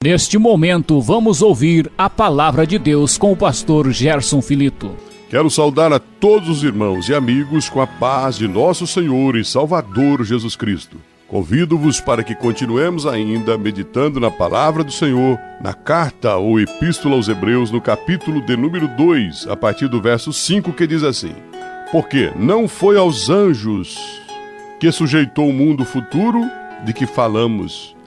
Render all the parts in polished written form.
Neste momento, vamos ouvir a palavra de Deus com o pastor Gerson Filito. Quero saudar a todos os irmãos e amigos com a paz de nosso Senhor e Salvador Jesus Cristo. Convido-vos para que continuemos ainda meditando na palavra do Senhor, na carta ou epístola aos Hebreus, no capítulo de número 2, a partir do verso 5, que diz assim: Porque não foi aos anjos que sujeitou o mundo futuro de que falamos,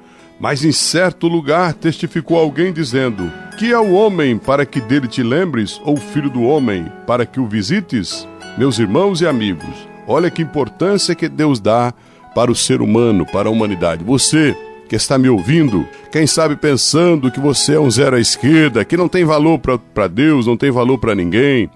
mas em certo lugar testificou alguém dizendo: Que é o homem para que dele te lembres, ou o filho do homem para que o visites? Meus irmãos e amigos, olha que importância que Deus dá para o ser humano, para a humanidade. Você que está me ouvindo, quem sabe pensando que você é um zero à esquerda, que não tem valor para Deus, não tem valor para ninguém,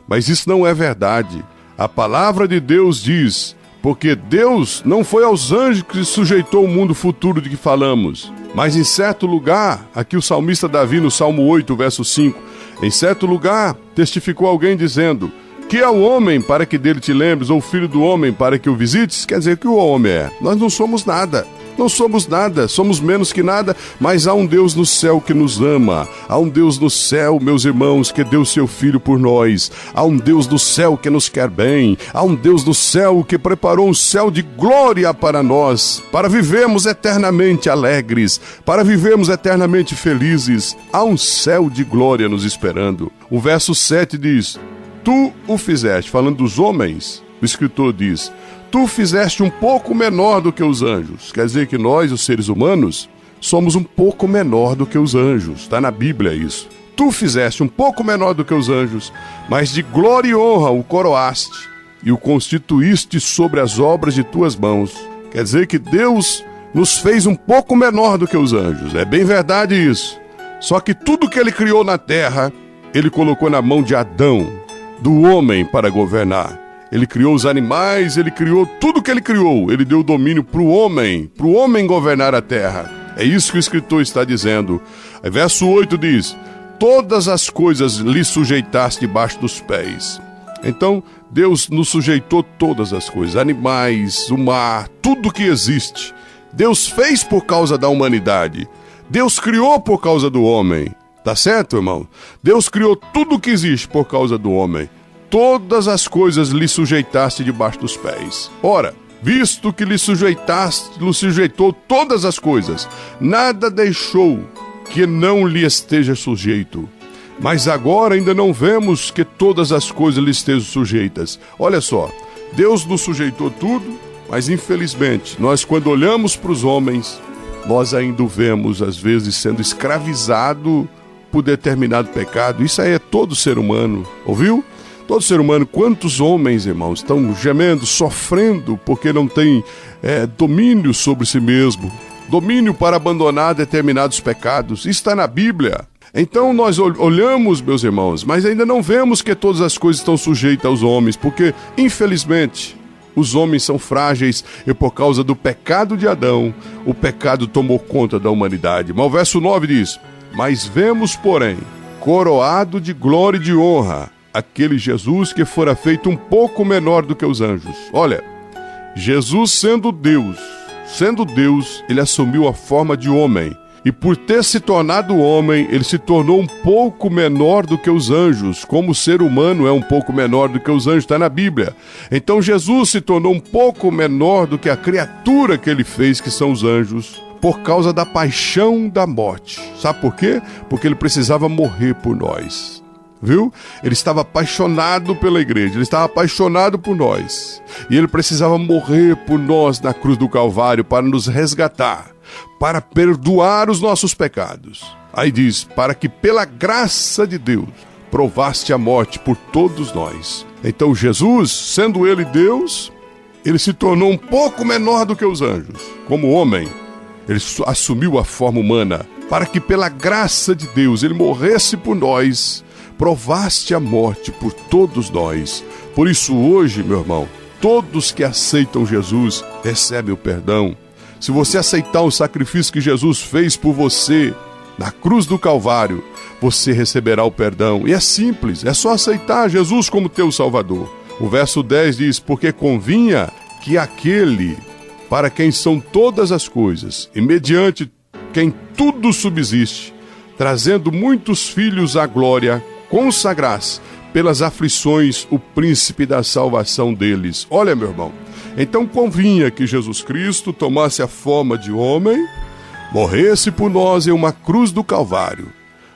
mas isso não é verdade. A palavra de Deus diz: porque Deus não foi aos anjos que sujeitou o mundo futuro de que falamos, mas em certo lugar, aqui o salmista Davi no Salmo 8, verso 5, em certo lugar testificou alguém dizendo: Que é o homem para que dele te lembres, ou o filho do homem para que o visites? Quer dizer que o homem é. Nós não somos nada. Não somos nada, somos menos que nada, mas há um Deus no céu que nos ama. Há um Deus no céu, meus irmãos, que deu seu Filho por nós. Há um Deus no céu que nos quer bem. Há um Deus no céu que preparou um céu de glória para nós, para vivermos eternamente alegres, para vivermos eternamente felizes. Há um céu de glória nos esperando. O verso 7 diz: Tu o fizeste, falando dos homens, o escritor diz: Tu fizeste um pouco menor do que os anjos. Quer dizer que nós, os seres humanos, somos um pouco menor do que os anjos. Está na Bíblia isso. Tu fizeste um pouco menor do que os anjos, mas de glória e honra o coroaste e o constituíste sobre as obras de tuas mãos. Quer dizer que Deus nos fez um pouco menor do que os anjos. É bem verdade isso. Só que tudo que Ele criou na terra, Ele colocou na mão de Adão, do homem, para governar. Ele criou os animais, Ele criou tudo que Ele criou. Ele deu domínio para o homem governar a terra. É isso que o escritor está dizendo. Verso 8 diz: Todas as coisas lhe sujeitaste debaixo dos pés. Então, Deus nos sujeitou todas as coisas, animais, o mar, tudo que existe. Deus fez por causa da humanidade. Deus criou por causa do homem. Tá certo, irmão? Deus criou tudo que existe por causa do homem. Todas as coisas lhe sujeitaste debaixo dos pés. Ora, visto que lhe sujeitou todas as coisas, nada deixou que não lhe esteja sujeito. Mas agora ainda não vemos que todas as coisas lhe estejam sujeitas. Olha só, Deus nos sujeitou tudo, mas infelizmente, nós quando olhamos para os homens, nós ainda o vemos às vezes sendo escravizado por determinado pecado. Isso aí é todo ser humano, ouviu? Todo ser humano. Quantos homens, irmãos, estão gemendo, sofrendo, porque não tem domínio sobre si mesmo, domínio para abandonar determinados pecados. Isso está na Bíblia. Então nós olhamos, meus irmãos, mas ainda não vemos que todas as coisas estão sujeitas aos homens, porque, infelizmente, os homens são frágeis e por causa do pecado de Adão, o pecado tomou conta da humanidade. Mas o verso 9 diz: Mas vemos, porém, coroado de glória e de honra, aquele Jesus que fora feito um pouco menor do que os anjos. Olha, Jesus sendo Deus, Ele assumiu a forma de homem. E por ter se tornado homem, Ele se tornou um pouco menor do que os anjos. Como o ser humano é um pouco menor do que os anjos, está na Bíblia. Então Jesus se tornou um pouco menor do que a criatura que Ele fez, que são os anjos, por causa da paixão da morte. Sabe por quê? Porque Ele precisava morrer por nós. Viu? Ele estava apaixonado pela igreja, Ele estava apaixonado por nós. E Ele precisava morrer por nós na cruz do Calvário para nos resgatar, para perdoar os nossos pecados. Aí diz: para que pela graça de Deus provaste a morte por todos nós. Então Jesus, sendo Ele Deus, Ele se tornou um pouco menor do que os anjos. Como homem, Ele assumiu a forma humana, para que pela graça de Deus Ele morresse por nós, provaste a morte por todos nós. Por isso hoje, meu irmão, todos que aceitam Jesus recebem o perdão. Se você aceitar o sacrifício que Jesus fez por você na cruz do Calvário, você receberá o perdão. E é simples, é só aceitar Jesus como teu Salvador. O verso 10 diz: porque convinha que aquele para quem são todas as coisas, e mediante quem tudo subsiste, trazendo muitos filhos à glória, consagrar-se pelas aflições o príncipe da salvação deles. Olha, meu irmão, então convinha que Jesus Cristo tomasse a forma de homem, morresse por nós em uma cruz do Calvário,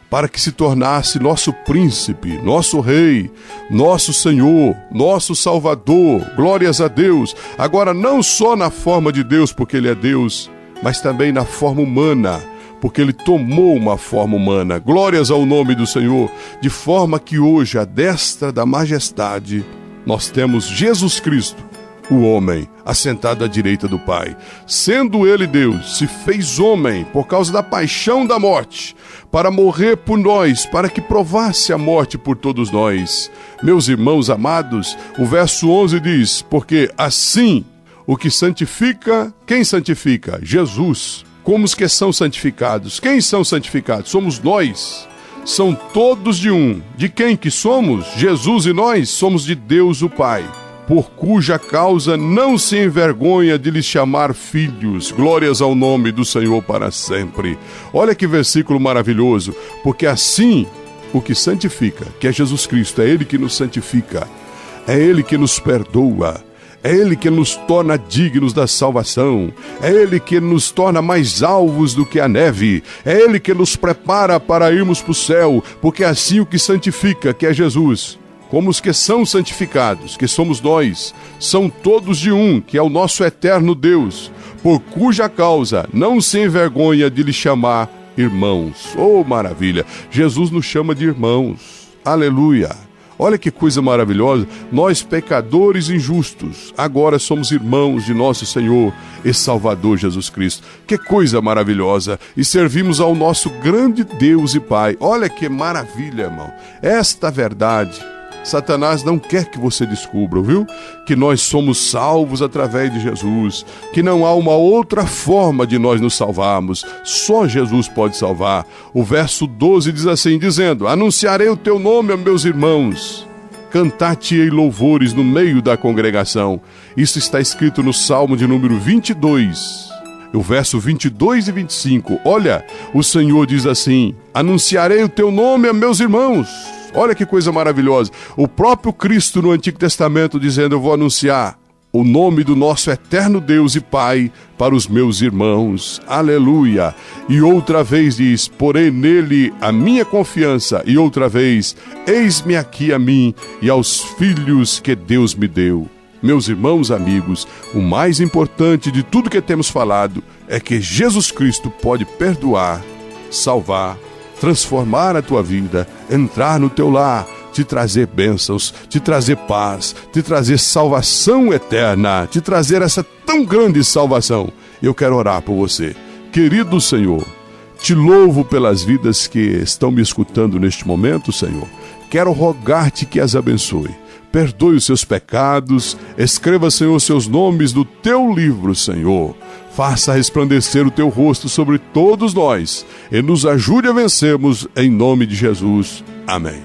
para que se tornasse nosso príncipe, nosso rei, nosso Senhor, nosso Salvador. Glórias a Deus. Agora, não só na forma de Deus, porque Ele é Deus, mas também na forma humana, porque Ele tomou uma forma humana. Glórias ao nome do Senhor. De forma que hoje, à destra da majestade, nós temos Jesus Cristo, o homem, assentado à direita do Pai. Sendo Ele Deus, se fez homem por causa da paixão da morte, para morrer por nós, para que provasse a morte por todos nós. Meus irmãos amados, o verso 11 diz: porque assim o que santifica, quem santifica? Jesus. Como os que são santificados? Quem são santificados? Somos nós. São todos de um. De quem que somos? Jesus e nós somos de Deus o Pai, por cuja causa não se envergonha de lhes chamar filhos. Glórias ao nome do Senhor para sempre. Olha que versículo maravilhoso, porque assim o que santifica, que é Jesus Cristo, é Ele que nos santifica, é Ele que nos perdoa, é Ele que nos torna dignos da salvação, é Ele que nos torna mais alvos do que a neve, é Ele que nos prepara para irmos para o céu, porque assim o que santifica, que é Jesus, como os que são santificados, que somos nós, são todos de um, que é o nosso eterno Deus, por cuja causa não se envergonha de lhe chamar irmãos. Oh, maravilha! Jesus nos chama de irmãos. Aleluia! Olha que coisa maravilhosa. Nós, pecadores injustos, agora somos irmãos de nosso Senhor e Salvador Jesus Cristo. Que coisa maravilhosa! E servimos ao nosso grande Deus e Pai. Olha que maravilha, irmão! Esta verdade Satanás não quer que você descubra, viu? Que nós somos salvos através de Jesus, que não há uma outra forma de nós nos salvarmos, só Jesus pode salvar. O verso 12 diz assim, dizendo: anunciarei o teu nome a meus irmãos, cantar-te-ei louvores no meio da congregação. Isso está escrito no Salmo de número 22. O verso 22 e 25, olha, o Senhor diz assim: anunciarei o teu nome a meus irmãos. Olha que coisa maravilhosa. O próprio Cristo no Antigo Testamento dizendo: eu vou anunciar o nome do nosso eterno Deus e Pai para os meus irmãos. Aleluia. E outra vez diz: porei nele a minha confiança. E outra vez: eis-me aqui a mim e aos filhos que Deus me deu. Meus irmãos, amigos, o mais importante de tudo que temos falado é que Jesus Cristo pode perdoar, salvar, transformar a tua vida, entrar no teu lar, te trazer bênçãos, te trazer paz, te trazer salvação eterna, te trazer essa tão grande salvação. Eu quero orar por você. Querido Senhor, te louvo pelas vidas que estão me escutando neste momento, Senhor. Quero rogar-te que as abençoe. Perdoe os seus pecados, escreva, Senhor, seus nomes no teu livro, Senhor. Faça resplandecer o teu rosto sobre todos nós e nos ajude a vencermos em nome de Jesus. Amém.